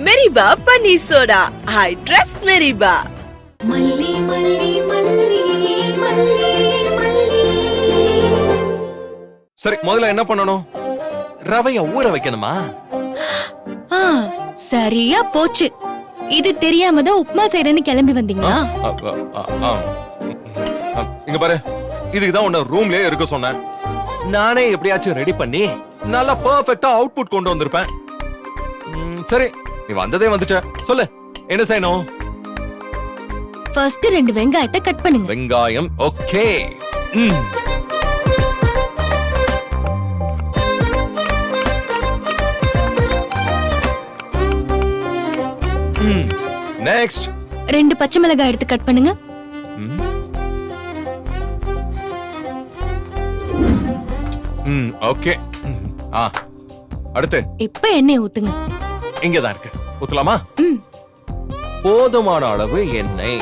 மெரிபா paneer soda. I trust மெரிபா. மல்லி மல்லி மல்லி மல்லி மல்லி. சரி, முதல்ல என்ன பண்ணணும்? ரவைய ஊற வைக்கணுமா? சரியா போச்சு. இது தெரியாம தான் உப்புமா செய்யறேன்னு கிளம்பி வந்தீங்களா? இங்க பாரு, இதுக்கு தான் உன்ன ரூம்லயே இருக்க சொன்னேன். நானே எப்படியாச்சும் ரெடி பண்ணி நல்லா பெர்ஃபெக்ட்டா அவுட்புட் கொண்டு வந்திருப்பேன். சரி, நீ வந்ததே வந்துட்ட. சொல்லு, என்ன செய்யணும்? ஃபர்ஸ்ட் 2 வெங்காயத்தை கட் பண்ணுங்க. வெங்காயம், ஓகே. நெக்ஸ்ட் 2 பச்சை மிளகாய் எடுத்து கட் பண்ணுங்க. ஓகே. அடுத்து இப்ப எண்ணெய் ஊத்துங்க. இங்கதான் இருக்கு, ஊத்தலாமா? போதுமான அளவு எண்ணெய்.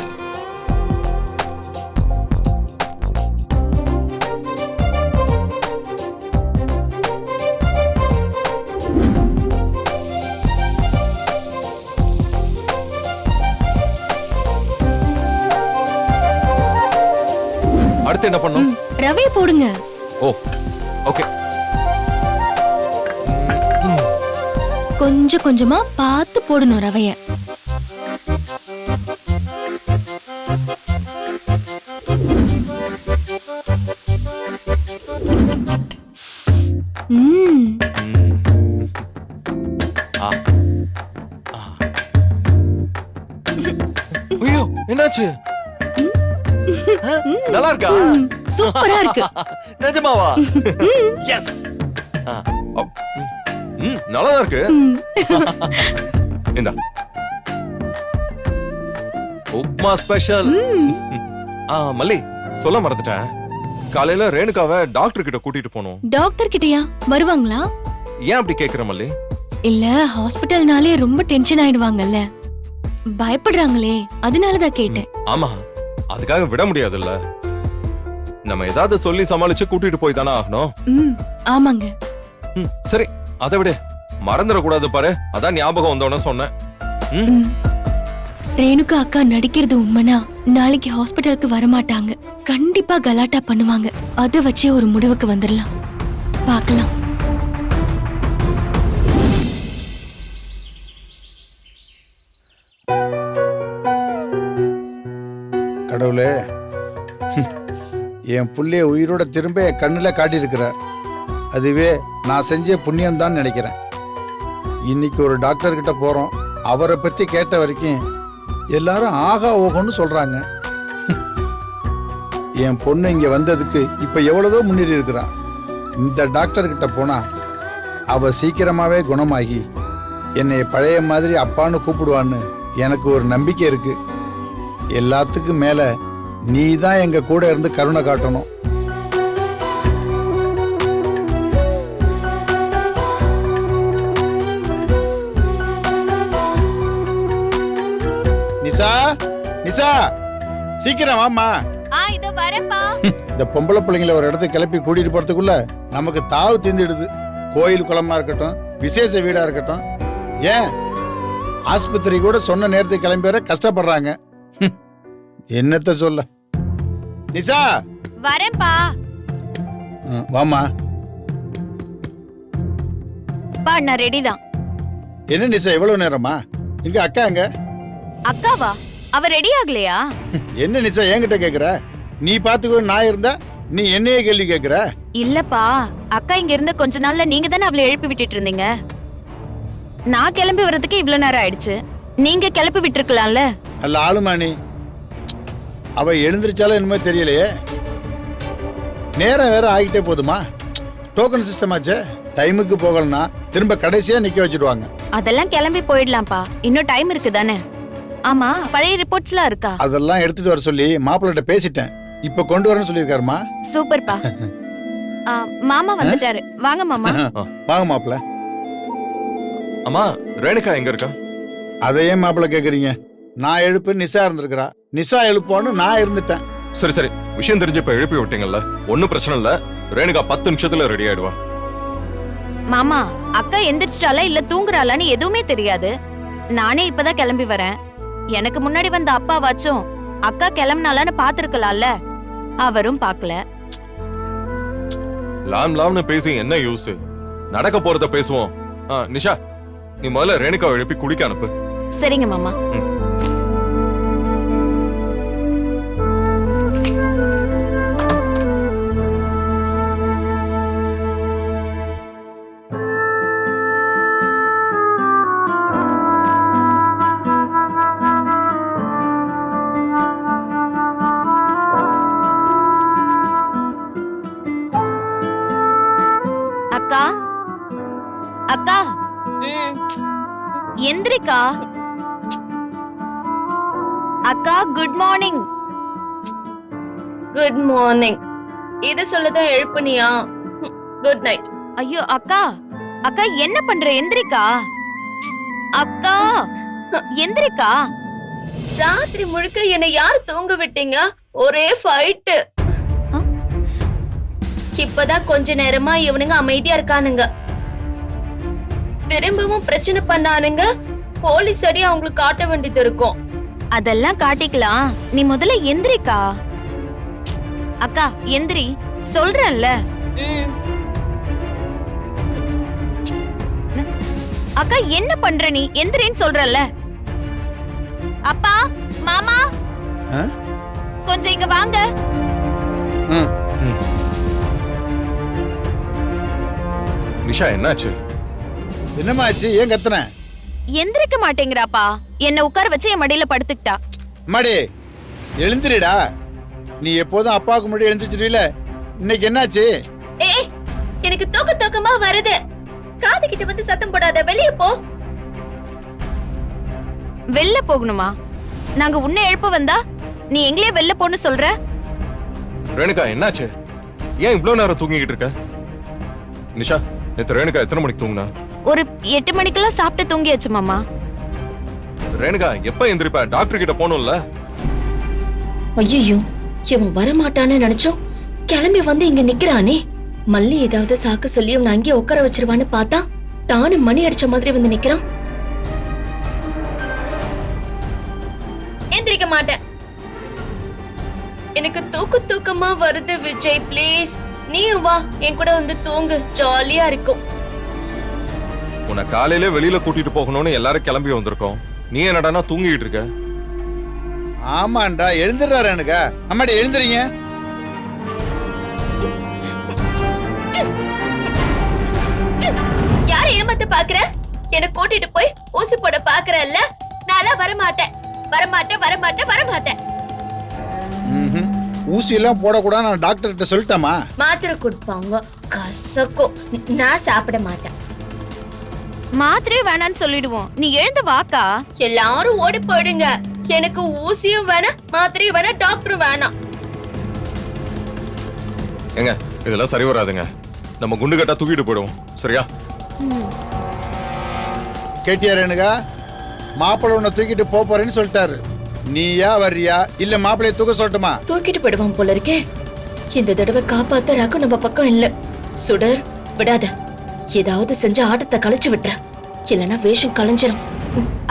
அடுத்து என்ன பண்ணும்? ரவையை போடுங்க. ஓ, ஓகே. கொஞ்சம் கொஞ்சமா பார்த்து போடணும் ரவைய. ஐயோ, என்னாச்சு? நல்லா இருக்கா? சூப்பரா இருக்கு. நிஜமாவா? எஸ். நல்லா இருக்கு. இந்தா உப்மா ஸ்பெஷல். மல்லி, சொல்ல மறந்துட்டேன். காலையில ரேணுகாவை டாக்டர் கிட்ட கூட்டிட்டு போனோம். டாக்டர் கிட்டயா? வருவாங்களா? ஏன் அப்படி கேக்குற மல்லி? இல்ல, ஹாஸ்பிடல்னாலே ரொம்ப டென்ஷன் ஆயிடுவாங்கல்ல, பயப்படுறாங்களே, அதனாலதான் கேட்டேன். ஆமா, அதுக்காக விட முடியாதுல்ல. நம்ம ஏதாவது சொல்லி சமாளிச்சு கூட்டிட்டு போய் தானே ஆகணும். ஆமாங்க. சரி, அதை விட மறந்துடக்கூடாது பாரு, அதான் ஞாபகம் வந்தோன்னு சொன்னேன். ரேணுகா அக்கா நடிக்கிறது உண்மைனா நாளைக்கு ஹாஸ்பிடலுக்கு வரமாட்டாங்க. கண்டிப்பா கலாட்டா பண்ணுவாங்க. அதை வச்சே ஒரு முடிவுக்கு வந்துடலாம். பார்க்கலாம். கடவுளே, என் புள்ளைய உயிரோட திரும்ப என் கண்ணுல காட்டியிருக்கிற, அதுவே நான் செஞ்ச புண்ணியம் தான் நினைக்கிறேன். இன்னைக்கு ஒரு டாக்டர் கிட்ட போறோம். அவரை பத்தி கேட்ட வரைக்கும் எல்லாரும் ஆகா ஓகோன்னு சொல்றாங்க. என் பொண்ணு இங்க வந்ததுக்கு இப்ப எவ்வளவோ முன்னேறி இருக்கிறா. இந்த டாக்டர் கிட்ட போனா அவ சீக்கிரமாவே குணமாகி என்னை பழைய மாதிரி அப்பான்னு கூப்பிடுவான்னு எனக்கு ஒரு நம்பிக்கை இருக்கு. எல்லாத்துக்கும் மேல நீ தான் எங்க கூட இருந்து கருணை காட்டணும். நிசா, நிசா, சீக்கிரம் வாமா. இதோ வரேன்ப்பா. இந்த பொம்பளை பிள்ளைங்களை ஒரு இடத்துக்கு கிளப்பி கூட்டிட்டு போறதுக்குள்ள நமக்கு தாவு தீந்துடுது. கோயில் குளமா இருக்கட்டும், விசேஷ வீடா இருக்கட்டும், ஏன் ஆஸ்பத்திரி கூட சொன்ன நேரத்துக்கு கிளம்பி வர கஷ்டப்படுறாங்க. என்னத்த சொல்ல. நிசா, வரேன்ப்பா. வாமா. பா, நான் ரெடி தான். என்ன நிசா இவ்வளவு நேரமா? எங்க அக்கா எங்க? அக்காவா? அவ ரெடி ஆகலையா? என்ன நிசா என்கிட்ட கேக்குற? நீ பாத்துக்கோ, நான் இருந்தா நீ என்னையே கேள்வி கேக்குற? இல்லப்பா, அக்கா இங்க இருந்த கொஞ்ச நாள்ல நீங்க தானே அவளை எழுப்பி விட்டுட்டு இருந்தீங்க. நான் கிளம்பி வர்றதுக்கு இவ்வளவு நேரம் ஆயிடுச்சு. நீங்க கிளப்பி விட்டுருக்கலாம்ல. அல்ல ஆளுமா நீ. அவ எழுந்திருச்சாலும் என்னமோ தெரியலையே. நேரம் வேற ஆகிட்டே போதுமா? டோக்கன் சிஸ்டம் ஆச்சே. டைமுக்கு போகலனா திரும்ப கடைசியா நிக்க வச்சிடுவாங்க. அதெல்லாம் கிளம்பி போயிடலாம்ப்பா, இன்னும் டைம் இருக்கு தானே. ஆமா, பழைய ரிப்போர்ட்ஸ்லாம் இருக்கா? அதெல்லாம் எடுத்துட்டு வர சொல்லி மாப்பிள்ளைட்ட பேசிட்டேன். இப்ப கொண்டு வரேன்னு சொல்லியிருக்காருமா. சூப்பர்ப்பா. மாமா வந்துட்டாரு. வாங்க மாமா. வாங்க மாப்பிள்ள. அம்மா, ரேணுகா எங்க இருக்கா? அதையே மாப்பிள்ள கேக்குறீங்க? நான் எழுப்பு நிசா இருந்திருக்கிறா. நிசா எழுப்போன்னு நான் இருந்துட்டேன். சரி சரி, விஷயம் தெரிஞ்சு இப்ப எழுப்பி விட்டீங்கல்ல, ஒன்னும் பிரச்சனை இல்ல. ரேணுகா 10 நிமிஷத்துல ரெடி ஆயிடுவா. மாமா, அக்கா எந்திரிச்சிட்டாளா இல்ல தூங்குறாளான்னு எதுவுமே தெரியாது. நானே இப்பதான் கிளம்பி வரேன். எனக்கு முன்னாடி வந்த அப்பாவாச்சும் அக்கா கிளம்புனாலான்னு பாத்துருக்கலாம்ல. அவரும் பார்க்கல. லாம்னு பேசி என்ன யூஸ்? நடக்க போறத பேசுவோம். நிஷா, நீ முதல்ல ரேணுகாவை எழுப்பி குளிக்க அனுப்பு. சரிங்க மாமா. அக்கா, அக்கா, எந்திரிக்கா. அக்கா, குட் மார்னிங். Good morning. இது சொல்லதான் எழுப்புனியா? Good night. ஐயோ அக்கா, அக்கா என்ன பண்ற? எந்திரிக்கா. அக்கா, எந்திரிக்கா. ராத்திரி முழுக்க என்னை யார் தூங்க விட்டீங்க? ஒரே ஃபைட். இப்பதான் கொஞ்ச நேரமா இவனுங்க அமைதியா இருக்கானுங்க. திரும்பவும் பிரச்சனை பண்ணானுங்க. போலீஸ் அடி அவங்களுக்கு காட்ட வேண்டியது இருக்கும். அதெல்லாம் காட்டிக்கலாம். நீ முதல்ல எந்திரிக்கா. அக்கா எந்திரி, சொல்றேன்ல. ம். அக்கா என்ன பண்ற நீ? எந்திரின்னு சொல்றேன்ல. அப்பா, மாமா, ஆ? கொஞ்சம் இங்க வாங்க. ஆ. நிஷா, என்னாச்சு? என்னம்மா ஆச்சு? ஏன் கத்துன? எந்திரிக்க மாட்டேங்கிறாப்பா. என்ன உட்கார வச்சு என் மடியில படுத்துக்கிட்டா. அம்மாடி, எழுந்திரிடா. நீ எப்போதும் அப்பாவுக்கு முன்னாடி எழுந்திரிச்சிருவீல, இன்னைக்கு என்னாச்சு? ஏய், எனக்கு தூக்கமா வருது. காது கிட்ட வந்து சத்தம் போடாத, வெளியே போ. வெளில போகணுமா? நாங்க உன்னை எழுப்ப வந்தா நீ எங்களே வெளில போன்னு சொல்ற? ரேணுகா, என்னாச்சு? ஏன் இவ்வளவு நேரம் தூங்கிக்கிட்டு இருக்க? நிஷா, நேத்து ரேணுகா எத்தனை மணிக்கு தூங்குனா? ஒரு 8 மணிக்கெல்லாம் சாப்பிட்டு தூங்கியாச்சு மாமா. ரேணுகா, எப்ப எந்திரிப்ப? டாக்டர் கிட்ட போகணும்ல. ஐயோ, இவன் வரமாட்டான்னு நினைச்சோம். கிளம்பி வந்து இங்க நிக்கிறானே. மல்லி ஏதாவது சாக்க சொல்லி இவன் அங்கேயே உட்கார வச்சிருவான்னு பார்த்தா டானு மணி அடிச்ச மாதிரி வந்து நிக்கிறான். எந்திரிக்க மாட்டேன். எனக்கு தூக்கமா வருது விஜய், ப்ளீஸ் நீயும் வா, என் கூட வந்து தூங்கு, ஜாலியா இருக்கும். உன்னை காலையில வெளியில கூட்டிட்டு போகணும்னு எல்லாரும் கிளம்பி வந்திருக்கோம். நீ என்னடானா தூங்கிட்டு இருக்க? ஆமாண்டா, எழுந்துடுறாரு எனக்கு. அம்மாடி எழுந்துறீங்க. யார ஏமாத்த பாக்குற? என்ன கூட்டிட்டு போய் ஊசி போட பாக்குறல்ல? நான் வரமாட்டேன். ஊசி எல்லாம் போடக்கூடாது, நான் டாக்டர் கிட்ட சொல்லிட்டேமா. மாத்திரை கொடுப்பாங்க, கசக்கும். நான் சாப்பிட மாட்டேன். மாத்திரை வேணான்னு சொல்லிடுவோம். நீ எழுந்து வாக்கா. எல்லாரும் ஓடி போயிடுங்க. எனக்கு ஊசியும் வேணாம், மாத்திரையும் வேணாம், டாக்டரும் வேணாம். ஏங்க, இதெல்லாம் சரி வராதுங்க. நம்ம குண்டு கட்டா தூக்கிட்டு போயிடுவோம், சரியா? கேட்டியா ரேணுகா? மாப்பிள்ளை உன்னை தூக்கிட்டு போறேன்னு சொல்லிட்டாரு. நீயா வர்றியா இல்ல மாப்பிள்ளைய தூக்க சொல்லட்டுமா? தூக்கிட்டு போயிடுவான் போல இருக்கே. இந்த தடவை காப்பாத்த ரகு நம்ம பக்கம் இல்ல. சுடர், விடாத. ஏதாவது செஞ்ச ஆட்டத்தை கழிச்சு விட்டுற, இல்லனா வேஷம் கலைஞ்சிரும்.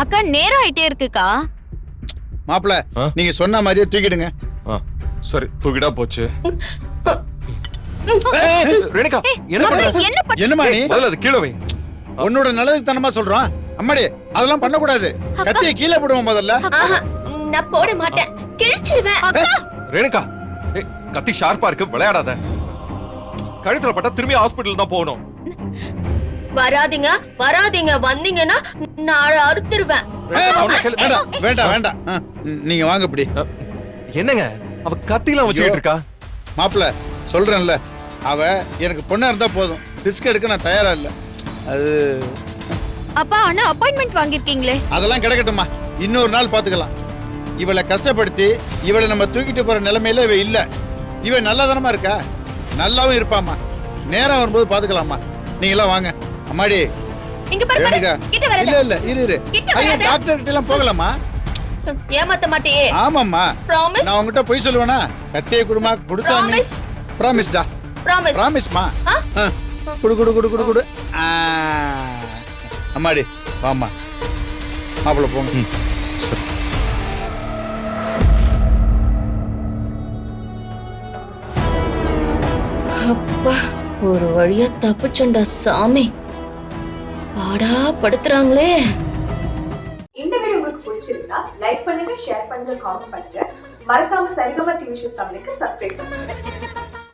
அக்கா, நேரம் ஆயிட்டே இருக்குக்கா. மாப்பிள்ளை, நீங்க சொன்ன மாதிரியே தூக்கிடுங்க. சரி, தூக்கிட்டா போச்சு. ரேணுகா, என்ன பண்ற? என்ன பண்ண? என்னமா நீ? முதல்ல அது கீழே வை. உன்னோட நல்லதுக்கு தானமா சொல்றோம். அம்மாடி, அதெல்லாம் பண்ண கூடாது. கத்திய கீழே போடுவோம் முதல்ல. நான் போட மாட்டேன், கிழிச்சிருவேன். ரேணுகா, கத்தி ஷார்ப்பா இருக்கு, விளையாடாத. கழுத்துல பட்டா திரும்பி ஹாஸ்பிடல் தான் போகணும். வராதீங்க, வந்தீங்கன்னா நான் அறுத்துருவேன். வேண்டாம் வேண்டாம், நீங்க வாங்க இப்படி. என்னங்க, அவ கத்திலாம் வச்சுக்கிட்டு இருக்கா? மாப்பிள்ள, சொல்றேன்ல, அவ எனக்கு பொண்ணா இருந்தா போதும். ரிஸ்க் எடுக்க நான் தயாரா இல்ல. அது அப்பா, ஆனா அப்பாயின்மெண்ட் வாங்கிருக்கீங்களே. அதெல்லாம் கிடைக்கட்டுமா, இன்னொரு நாள் பாத்துக்கலாம். இவளை கஷ்டப்படுத்தி இவளை நம்ம தூக்கிட்டு போற நிலைமையில இவ இல்ல. இவ நல்லாதானமா இருக்கா, நல்லாவும் இருப்பாமா. நேரம் வரும்போது பாத்துக்கலாமா. நீங்க எல்லாம் வாங்க. அம்மாடி, இங்க பாரு, கிட்ட வராத. இல்ல இல்ல, இரு. ஐயா, டாக்டர் கிட்ட எல்லாம் போகலாமா? ஏமாத்த மாட்டியே? ஆமாம்மா. ப்ராமிஸ்? நான் உங்ககிட்ட போய் சொல்லுவேனா? கத்தியை குடுமா, குடுசாமி. ப்ராமிஸ்? ப்ராமிஸ்டா. ப்ராமிஸ்? ப்ராமிஸ்மா. குடு குடு குடு குடு குடு. அம்மாடி, வாம்மா. மாப்பிள்ள போங்க. ம், சரி. அப்பா ஒரு வழியா தப்பிச்சண்டா சாமி. பாடா படுத்துறாங்களே. இந்த வீடியோ உங்களுக்கு பிடிச்சிருந்தா லைக் பண்ணுங்க, ஷேர் பண்ணுங்க, காமெண்ட் பண்ணுங்க. மறக்காம சரிகமா டிவி ஷோஸ் தமிழுக்கு சப்ஸ்கிரைப் பண்ணுங்க.